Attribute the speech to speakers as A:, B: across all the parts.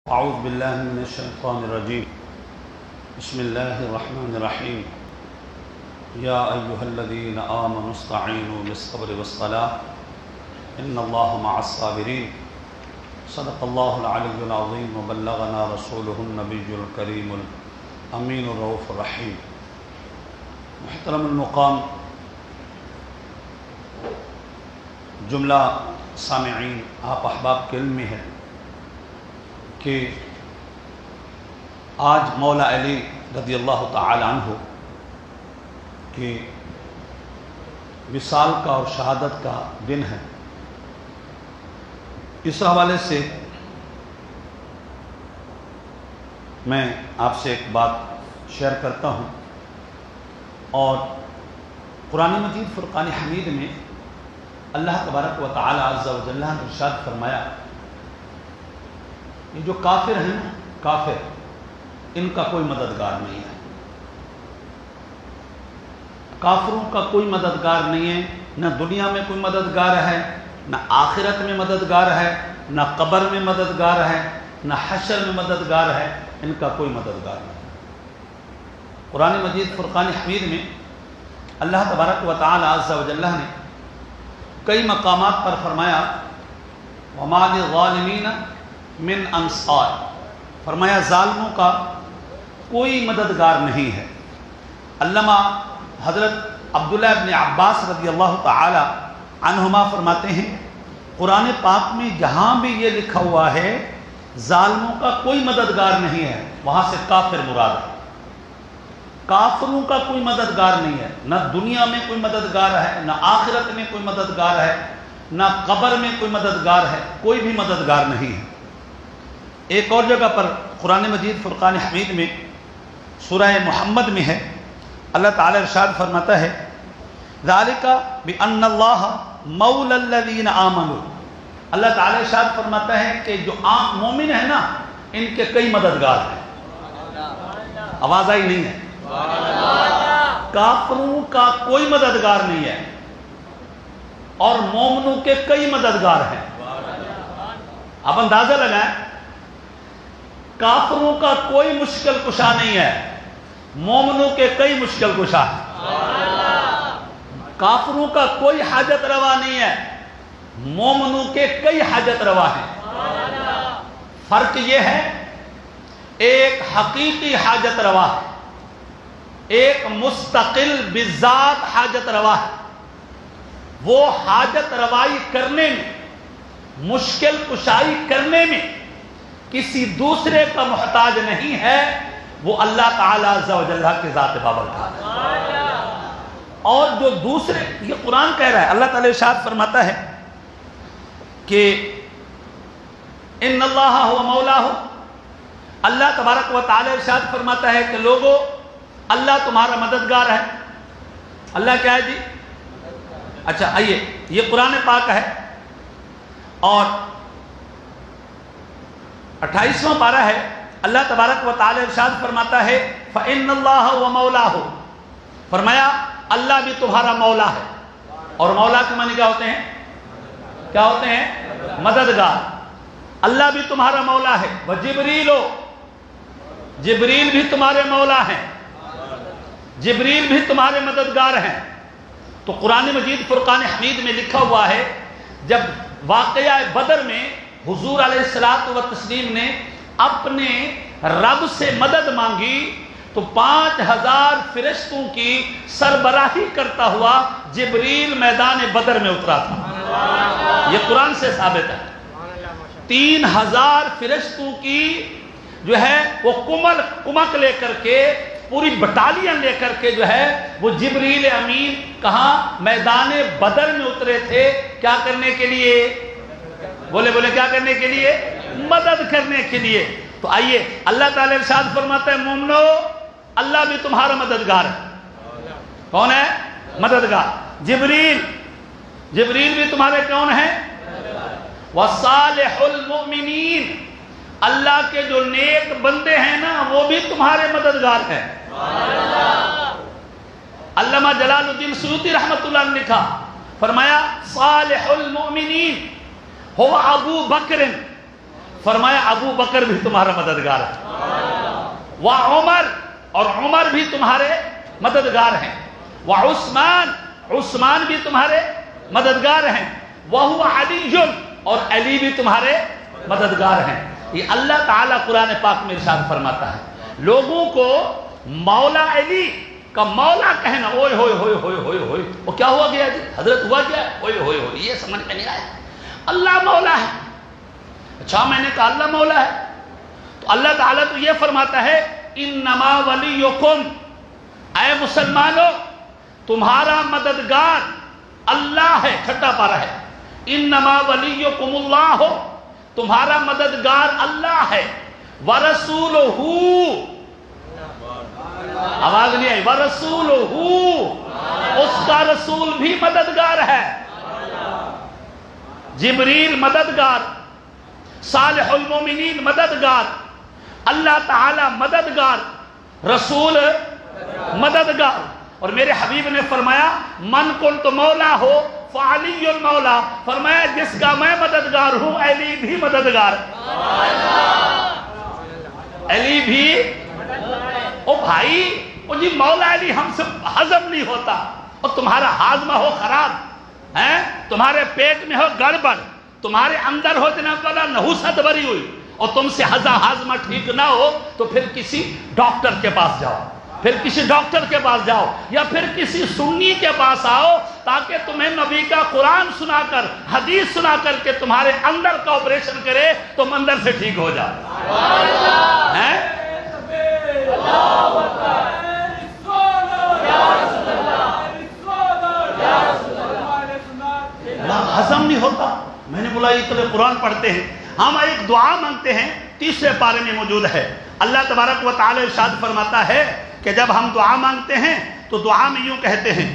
A: اعوذ باللہ من الشیطان الرجیم بسم اللہ الرحمن الرحیم یا ایہا الذین آمنوا استعینوا بالصبر والصلاة ان اللہ مع الصابرین صدق اللہ العلی العظیم وبلغنا رسولہ النبی الکریم الامین الرؤوف الرحیم۔ محترم المقام جملہ سامعین، آپ احباب کے علم میں ہے کہ آج مولا علی رضی اللہ تعالی عنہ کی وصال کا اور شہادت کا دن ہے۔ اس حوالے سے میں آپ سے ایک بات شیئر کرتا ہوں، اور قرآن مجید فرقان حمید میں اللہ تبارک و تعالی عز و جل نے ارشاد فرمایا، یہ جو کافر ہیں نا، کافر، ان کا کوئی مددگار نہیں ہے۔ کافروں کا کوئی مددگار نہیں ہے، نہ دنیا میں کوئی مددگار ہے، نہ آخرت میں مددگار ہے، نہ قبر میں مددگار ہے، نہ حشر میں مددگار ہے، ان کا کوئی مددگار نہیں۔ قرآن مجید فرقان حمید میں اللہ تبارک و تعالی عز و جل نے کئی مقامات پر فرمایا، وَمَا لِلظَّالِمِينَ من انصار، فرمایا ظالموں کا کوئی مددگار نہیں ہے۔ علامہ حضرت عبداللہ ابن عباس رضی اللہ تعالی عنہما فرماتے ہیں، قرآن پاک میں جہاں بھی یہ لکھا ہوا ہے ظالموں کا کوئی مددگار نہیں ہے، وہاں سے کافر مراد ہے۔ کافروں کا کوئی مددگار نہیں ہے، نہ دنیا میں کوئی مددگار ہے، نہ آخرت میں کوئی مددگار ہے، نہ قبر میں کوئی مددگار ہے، کوئی بھی مددگار نہیں ہے۔ ایک اور جگہ پر قرآن مجید فرقان حمید میں سورہ محمد میں ہے، اللہ تعالی ارشاد فرماتا ہے، ذالک بأن اللہ مولی الذین آمنوا، اللہ تعالی ارشاد فرماتا ہے کہ جو عام مومن ہے نا، ان کے کئی مددگار ہیں۔ آواز آئی نہیں ہے؟ کافروں کا کوئی مددگار نہیں ہے اور مومنوں کے کئی مددگار ہیں۔ اب اندازہ لگائیں، کافروں کا کوئی مشکل کشا نہیں ہے، مومنوں کے کئی مشکل کشا ہیں۔ کافروں کا کوئی حاجت روا نہیں ہے، مومنوں کے کئی حاجت روا ہیں۔ فرق یہ ہے، ایک حقیقی حاجت روا ہے، ایک مستقل بذات حاجت روا ہے۔ وہ حاجت روائی کرنے میں، مشکل کشائی کرنے میں کسی دوسرے کا محتاج نہیں ہے، وہ اللہ تعالی عز و جل کی ذات بابرکات ہے۔ اور جو دوسرے، یہ قرآن کہہ رہا ہے، اللہ تعالی ارشاد فرماتا ہے کہ ان اللہ هو مولاہ، اللہ تبارک و تعالی ارشاد فرماتا ہے کہ لوگو، اللہ تمہارا مددگار ہے۔ اللہ کیا ہے جی؟ اچھا آئیے، یہ قرآن پاک ہے، اور 28واں پارہ ہے، اللہ تبارک و تعالی ارشاد فرماتا ہے، فَإِنَّ اللَّهَ وَمَوْلَاهُ، فرمایا اللہ بھی تمہارا مولا ہے۔ اور مولا کے معنی کیا ہوتے ہیں؟ کیا ہوتے ہیں؟ مددگار۔ اللہ بھی تمہارا مولا ہے۔ وَجِبْرِيلُ، جبریل بھی تمہارے مولا ہیں، جبریل بھی تمہارے مددگار ہیں۔ تو قرآن مجید فرقان حمید میں لکھا ہوا ہے، جب واقعہ بدر میں حضور علیہ السلام نے اپنے رب سے مدد مانگی تو 5000 فرشتوں کی سربراہی کرتا ہوا جبریل میدان بدر میں اترا تھا۔ یہ قرآن سے ثابت ہے۔ 3000 فرشتوں کی جو ہے وہ کمک لے کر کے، پوری بٹالین لے کر کے جو ہے وہ جبریل امین کہاں؟ میدان بدر میں اترے تھے۔ کیا کرنے کے لیے؟ بولے کیا کرنے کے لیے؟ مدد کرنے کے لیے۔ تو آئیے، اللہ تعالی ارشاد فرماتا ہے، مومنو اللہ بھی تمہارا مددگار ہے۔ کون ہے؟ مددگار۔ جبریل بھی تمہارے کون ہیں؟ وَصَالِحُ الْمُؤْمِنِينَ، اللہ کے جو نیک بندے ہیں نا، وہ بھی تمہارے مددگار ہیں۔ علامہ جلال الدین سیوطی رحمۃ اللہ نے لکھا، فرمایا صالح المؤمنین هو ابو بکر فرمایا ابو بکر بھی تمہارا مددگار ہے، وعمر، اور عمر بھی تمہارے مددگار ہیں، وعثمان، عثمان بھی تمہارے مددگار ہیں، وَهُوَ عَلِيٌّ، اور علی بھی تمہارے مددگار ہیں۔ یہ اللہ تعالیٰ قرآن پاک میں ارشاد فرماتا ہے لوگوں کو مولا علی کا مولا کہنا، اوئے ہوئے ہوئے ہوئے ہوئے ہوئے، وہ کیا ہوا گیا جی، حضرت ہوا کیا، اوئے ہوئے ہوئے، یہ سمجھ میں نہیں آیا۔ اللہ مولا ہے، اچھا میں نے کہا اللہ مولا ہے، تو اللہ تعالیٰ تو یہ فرماتا ہے انما ولیکم، اے مسلمانوں تمہارا مددگار اللہ ہے، چھٹا پارہ ہے، انما ولیکم اللہ، تمہارا مددگار اللہ ہے، ورسولہ، آواز نہیں آئی، ورسولہ، اس کا رسول بھی مددگار ہے، جبریل مددگار، صالح المومنین مددگار، اللہ تعالی مددگار، رسول مددگار۔ اور میرے حبیب نے فرمایا من کنت مولا ہو فعلی المولا، فرمایا جس کا میں مددگار ہوں علی بھی مددگار، علی بھی، او بھائی او جی مولا علی ہم سے ہضم نہیں ہوتا، اور تمہارا ہاضمہ ہو خراب ہے، تمہارے پیٹ میں ہو گڑبڑ، تمہارے اندر ہو جناب والا نحوست بری ہوئی، اور تم سے ہاضمہ ٹھیک نہ ہو تو پھر کسی ڈاکٹر کے پاس جاؤ، پھر کسی ڈاکٹر کے پاس جاؤ، یا پھر کسی سنی کے پاس آؤ تاکہ تمہیں نبی کا قرآن سنا کر، حدیث سنا کر کے تمہارے اندر کا آپریشن کرے، تم اندر سے ٹھیک ہو جاؤ۔ ہضم نہیں ہوتا، میں نے بولا یہ تو قرآن پڑھتے ہیں، ہم ایک دعا مانگتے ہیں، تیسرے پارے میں موجود ہے، اللہ تبارک و تعالی ارشاد فرماتا ہے کہ جب ہم دعا مانگتے ہیں تو دعا میں یوں کہتے ہیں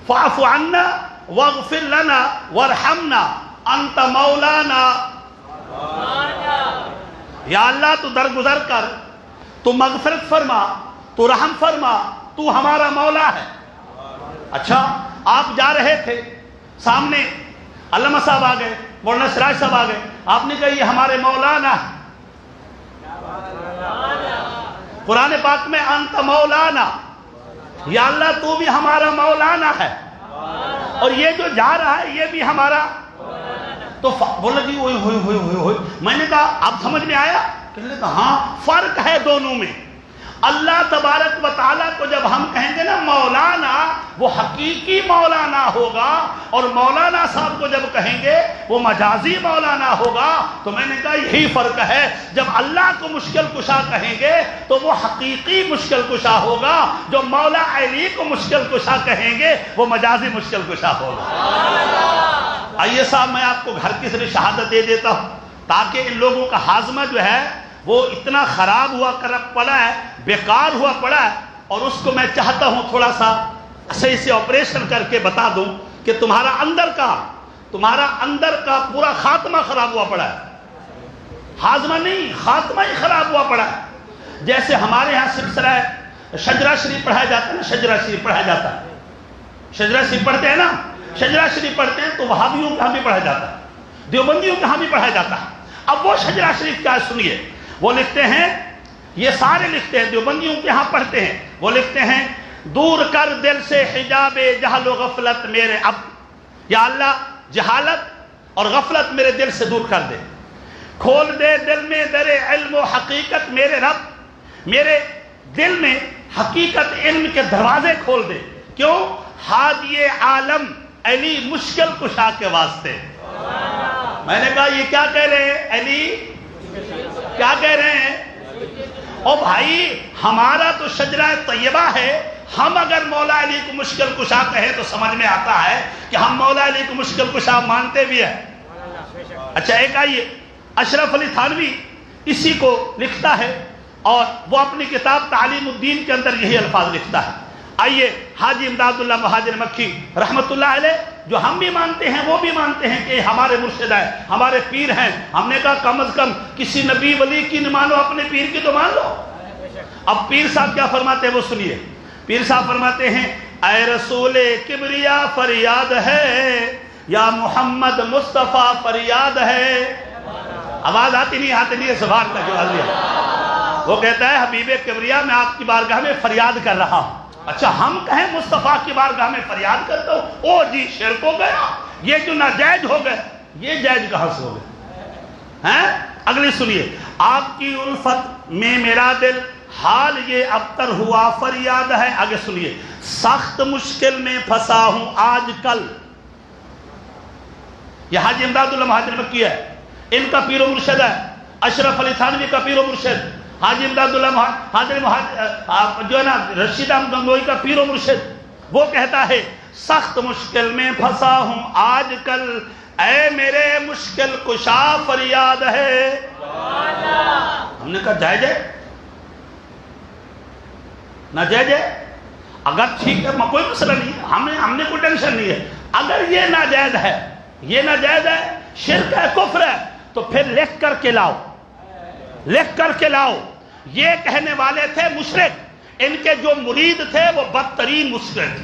A: فاعف عنا واغفر لنا وارحمنا انت مولانا، یا اللہ تو درگزر کر، تو مغفرت فرما، تو رحم فرما، تو ہمارا مولا ہے۔ اچھا آپ جا رہے تھے، سامنے علامہ صاحب آ گئے، مولانا سراج صاحب آ گئے، آپ نے کہا یہ ہمارے مولانا ہے، قرآن پاک میں انت مولانا، یا اللہ تو بھی ہمارا مولانا ہے، اور یہ جو جا رہا ہے یہ بھی ہمارا، تو بولا جی ہوئے ہوئے ہوئے ہوئے ہوئے، میں نے کہا آپ سمجھ میں آیا؟ کہ نے کہا ہاں، فرق ہے دونوں میں، اللہ تبارک و تعالیٰ کو جب ہم کہیں گے نا مولانا، وہ حقیقی مولانا ہوگا، اور مولانا صاحب کو جب کہیں گے وہ مجازی مولانا ہوگا، تو میں نے کہا یہی فرق ہے، جب اللہ کو مشکل کشا کہیں گے تو وہ حقیقی مشکل کشا ہوگا، جو مولا علی کو مشکل کشا کہیں گے وہ مجازی مشکل کشا ہوگا۔ آئیے صاحب میں آپ کو گھر کی صرف شہادت دے دیتا ہوں تاکہ ان لوگوں کا ہاضمہ جو ہے وہ اتنا خراب ہوا پڑا ہے، بیکار ہوا پڑا ہے، اور اس کو میں چاہتا ہوں تھوڑا سا صحیح سے آپریشن کر کے بتا دوں کہ تمہارا اندر کا پورا خاتمہ خراب ہوا پڑا ہے، ہاضمہ نہیں خاتمہ ہی خراب ہوا پڑا ہے۔ جیسے ہمارے ہاں سلسلہ شجرہ شریف پڑھایا جاتا ہے نا، شجرہ شریف پڑھایا جاتا ہے، شجرہ شریف پڑھتے ہیں نا، شجرہ شریف پڑھتے ہیں تو وہابیوں کے ہاں بھی پڑھایا جاتا ہے، دیوبندیوں کے ہاں بھی پڑھایا جاتا ہے۔ اب وہ شجرہ شریف کیا ہے سنیے، وہ لکھتے ہیں، یہ سارے لکھتے ہیں، دیوبندیوں کے ہاں پڑھتے ہیں، وہ لکھتے ہیں دور کر دل سے حجاب جہل و غفلت میرے اب، یا اللہ جہالت اور غفلت میرے دل سے دور کر دے، کھول دے دل میں در علم و حقیقت میرے رب، میرے دل میں حقیقت علم کے دروازے کھول دے، کیوں؟ ہادی عالم علی مشکل کشا کے واسطے۔ میں نے کہا یہ کیا کہہ رہے ہیں علی، کیا کہہ رہے ہیں؟ او بھائی ہمارا تو شجرہ طیبہ ہے، ہم اگر مولا علی کو مشکل کشا کہیں تو سمجھ میں آتا ہے کہ ہم مولا علی کو مشکل کشا مانتے بھی ہیں۔ اچھا ایک آئیے، اشرف علی تھانوی اسی کو لکھتا ہے، اور وہ اپنی کتاب تعلیم الدین کے اندر یہی الفاظ لکھتا ہے۔ آئیے حاجی امداد اللہ مہاجر مکی رحمت اللہ علیہ، جو ہم بھی مانتے ہیں وہ بھی مانتے ہیں کہ ہمارے مرشد ہیں، ہمارے پیر ہیں، ہم نے کہا کم از کم کسی نبی ولی کی نہ مانو، اپنے پیر کی تو مان لو۔ اب پیر صاحب کیا فرماتے ہیں وہ سنیے، پیر صاحب فرماتے ہیں اے رسول کبریا فریاد ہے، یا محمد مصطفیٰ فریاد ہے، آواز آتی نہیں ہے سبحان اللہ کی آواز نہیں. وہ کہتا ہے حبیب کبریا میں آپ کی بارگاہ میں فریاد کر رہا ہوں. اچھا ہم کہیں مصطفیٰ کی بارگاہ میں فریاد کرتا ہوں؟ او جی شرک ہو گیا، یہ جو ناجائز ہو گئے. یہ جائز کہاں سے ہو گئے ہیں؟ اگلی سنیے. آپ کی الفت میں میرا دل حال یہ ابتر ہوا فریاد ہے. آگے سنیے. سخت مشکل میں پھنسا ہوں آج کل. یہ حاجی امداد اللہ مہاجر مکی ہے، ان کا پیر و مرشد ہے. اشرف علی تھانوی کا پیر و مرشد. حاجی امداد اللہ جو ہے نا رشید احمد گنگوہی کا پیر و مرشد. وہ کہتا ہے سخت مشکل میں پھنسا ہوں آج کل، اے میرے مشکل کشا فریاد ہے. ہم نے کہا جائز ہے نہ جائز ہے؟ اگر ٹھیک ہے کوئی مسئلہ نہیں ہے، ہم نے کوئی ٹینشن نہیں ہے. اگر یہ ناجائز ہے، یہ ناجائز ہے، شرک ہے، کفر ہے، تو پھر لکھ کر کے لاؤ، لکھ کر کے لاؤ. یہ کہنے والے تھے مشرک، ان کے جو مرید تھے وہ بدترین مشرک.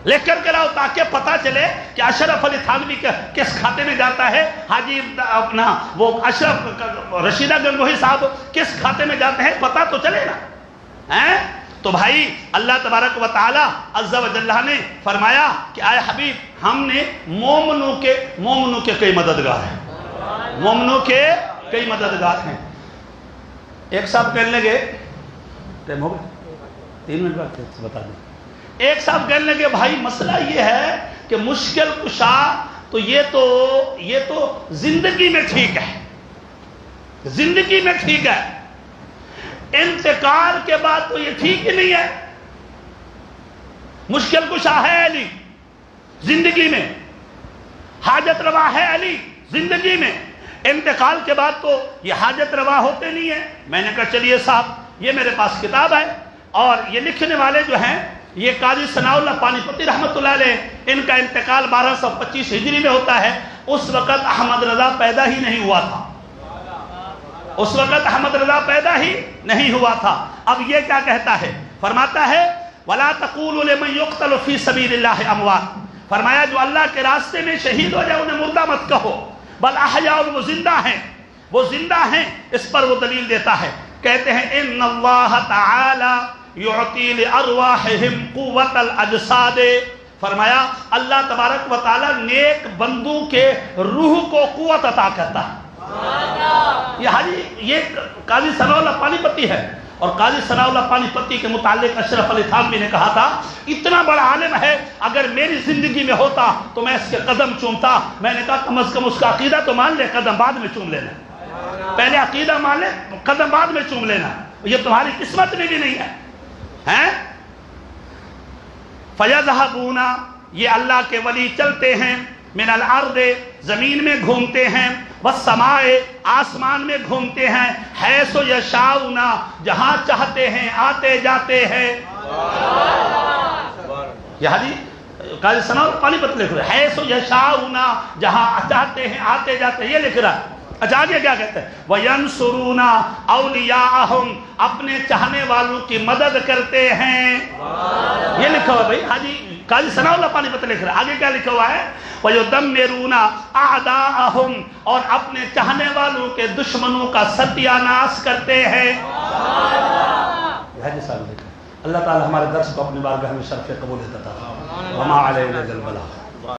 A: لکھ کر کے لاؤ تاکہ پتہ چلے کہ اشرف علی تھانوی کس کھاتے میں جاتا ہے، حاجی اپنا وہ اشرف رشیدہ گنگوہی صاحب کس کھاتے میں جاتے ہیں، پتہ تو چلے نا. تو بھائی اللہ تبارک و تعالی عز و جل نے فرمایا کہ اے حبیب ہم نے مومنوں کے کئی مددگار ہیں، مومنوں کے کئی مددگار ہیں. ایک صاحب کہنے لگے، ٹائم ہو گیا 3 منٹ بعد بتا دیں. ایک صاحب کہنے لگے بھائی مسئلہ یہ ہے کہ مشکل کشا تو یہ تو زندگی میں ٹھیک ہے، زندگی میں ٹھیک ہے، انتقال کے بعد تو یہ ٹھیک ہی نہیں ہے. مشکل کشا ہے علی زندگی میں، حاجت روا ہے علی زندگی میں، انتقال کے بعد تو یہ حاجت روا ہوتے نہیں ہے. میں نے کہا چلیے صاحب یہ میرے پاس کتاب ہے، اور یہ لکھنے والے جو ہیں یہ قاضی ثناء اللہ پانی پتی رحمۃ اللہ علیہ، ان کا انتقال 1225 ہجری میں ہوتا ہے. اس وقت احمد رضا پیدا ہی نہیں ہوا تھا، اس وقت احمد رضا پیدا ہی نہیں ہوا تھا. اب یہ کیا کہتا ہے؟ فرماتا ہے وَلَا تَقُولُوا لِمَنْ يُقْتَلُ فِي سَبِيلِ اللَّهِ أَمْوَاتٌ. فرمایا جو اللہ کے راستے میں شہید ہو جائے انہیں مردہ مت کہو، بل احیاء، وہ زندہ ہیں، وہ زندہ ہیں. اس پر وہ دلیل دیتا ہے، کہتے ہیں ان اللہ تعالی یعطی لارواحہم قوت الاجساد. فرمایا اللہ تبارک و تعالی نیک بندوں کے روح کو قوت عطا کرتا ہے. یہ قاضی ثناء اللہ پانی پتی ہے، اور قاضی ثناء اللہ پانی پتی کے متعلق اشرف علی تھانوی نے کہا تھا اتنا بڑا عالم ہے، اگر میری زندگی میں ہوتا تو میں اس کے قدم چومتا. میں نے کہا کم از کم اس کا عقیدہ تو مان لے، قدم بعد میں چوم لینا. پہلے عقیدہ مان لے، قدم بعد میں چوم لینا. یہ تمہاری قسمت میں بھی نہیں ہے. فَيَذْهَبُونَ، یہ اللہ کے ولی چلتے ہیں، من الارض، زمین میں گھومتے ہیں، والسماء، آسمان میں گھومتے ہیں، حیث یشاؤن، جہاں چاہتے ہیں آتے جاتے ہیں. یہ حدیث قاضی ثناء اللہ پانی پتی لکھ رہے ہیں، حیث یشاؤن، جہاں چاہتے ہیں آتے جاتے ہیں. یہ لکھ رہا ہے. اچھا آگے کیا کہتے ہیں؟ وَيَنْصُرُونَ أَوْلِيَاءَهُمْ، اپنے چاہنے والوں کی مدد کرتے ہیں. یہ لکھا ہوا بھائی حاجی قاضی ثناء اللہ پانی پتی لکھ رہا ہے. آگے کیا لکھا ہوا ہے؟ وَيُدَمِّرُونَ أَعْدَاءَهُمْ، اور اپنے چاہنے والوں کے دشمنوں کا ستیہ ناش کرتے ہیں. حاجی صاحب لکھا. اللہ تعالی ہمارے درس کو اپنی بارگاہ میں شرف قبول عطا فرمائے. وما علینا الا البلاغ.